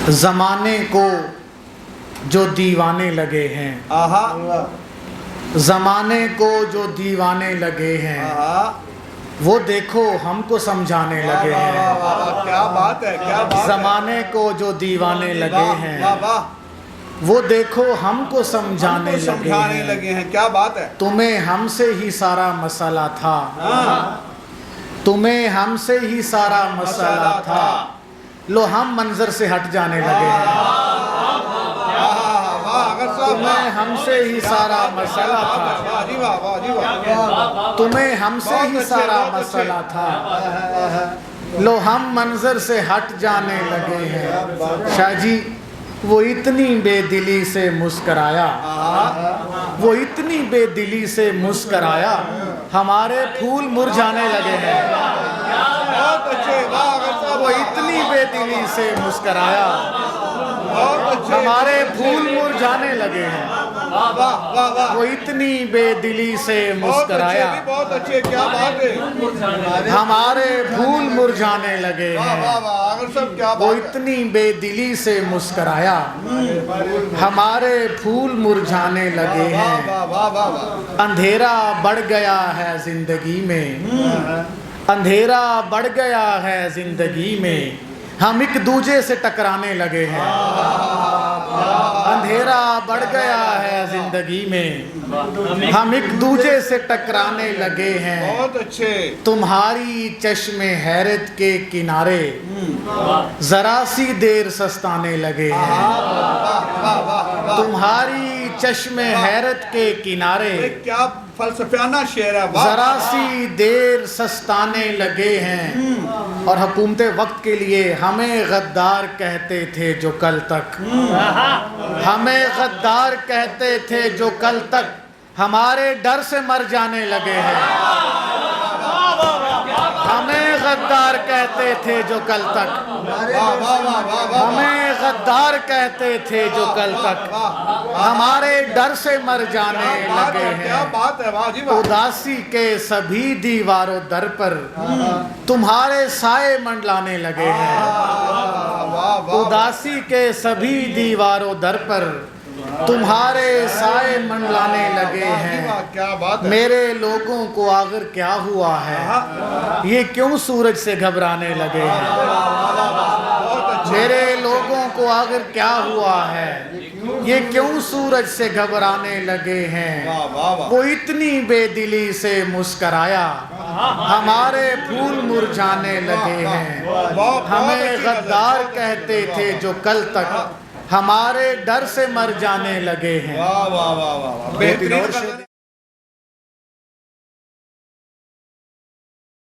زمانے کو جو دیوانے لگے ہیں، زمانے کو جو دیوانے لگے ہیں، وہ دیکھو ہم کو سمجھانے لگے ہیں۔ کیا بات ہے، کیا بات ہے۔ زمانے کو جو دیوانے لگے ہیں، وہ دیکھو ہم کو سمجھانے لگے ہیں۔ کیا بات ہے۔ تمہیں ہم سے ہی سارا مسئلہ تھا، تمہیں ہم سے ہی سارا مسئلہ تھا، لو ہم منظر سے ہٹ جانے لگے ہیں۔ تمہیں ہم سے ہی سارا مسئلہ تھا، تمہیں ہم سے ہی سارا مسئلہ تھا، لو ہم منظر سے ہٹ جانے لگے ہیں۔ شاہ جی وہ اتنی بے دلی سے مسکرایا، وہ اتنی بے دلی سے مسکرایا، ہمارے پھول مرجھانے لگے ہیں۔ وہ اتنی بے دلی سے مسکرایا، ہمارے پھول مرجھانے لگے ہیں۔ وہ اتنی بے دلی سے مسکرایا، بہت اچھے، کیا بات ہے۔ ہمارے پھول مرجھانے لگے ہیں۔ وہ اتنی بے دلی سے مسکرایا، ہمارے پھول مرجھانے لگے ہیں۔ اندھیرا بڑھ گیا ہے زندگی میں، اندھیرا بڑھ گیا ہے زندگی میں، ہم ایک دوجے سے ٹکرانے لگے ہیں۔ اندھیرا بڑھ گیا ہے زندگی میں، ہم ایک دوجے سے ٹکرانے لگے ہیں۔ بہت اچھے۔ تمہاری چشم حیرت کے کنارے ذرا سی دیر سستانے لگے ہیں۔ تمہاری چشم حیرت کے کنارے کیا فلسفیانہ شعر ہے۔ ذرا سی دیر سستانے لگے ہیں، اور حکومت وقت کے لیے ہمیں غدار کہتے تھے جو کل تک، ہمیں غدار کہتے تھے جو کل تک، ہمارے ڈر سے مر جانے لگے ہیں۔ ہمیں غدار کہتے تھے جو کل تک، ہمیں غدار کہتے تھے جو کل تک، ہمارے ڈر سے مر جانے لگے ہیں۔ کیا بات ہے، واہ جی واہ۔ اداسی کے سبھی دیوار و در پر تمہارے سائے منڈلانے لگے ہیں۔ اداسی کے سبھی دیوار و در پر تمہارے سائے منڈلانے لگے ہیں۔ کیا بات ہے۔ میرے لوگوں کو آخر کیا ہوا ہے، یہ کیوں سورج سے گھبرانے لگے ہیں۔ میرے لوگوں کو آخر کیا ہوا ہے، یہ کیوں سورج سے گھبرانے لگے ہیں۔ وہ اتنی بے دلی سے مسکرایا، ہمارے پھول مرجھانے لگے ہیں۔ ہمیں غدار کہتے تھے جو کل تک، ہمارے ڈر سے مر جانے لگے ہیں۔ واہ واہ واہ واہ، بہترین۔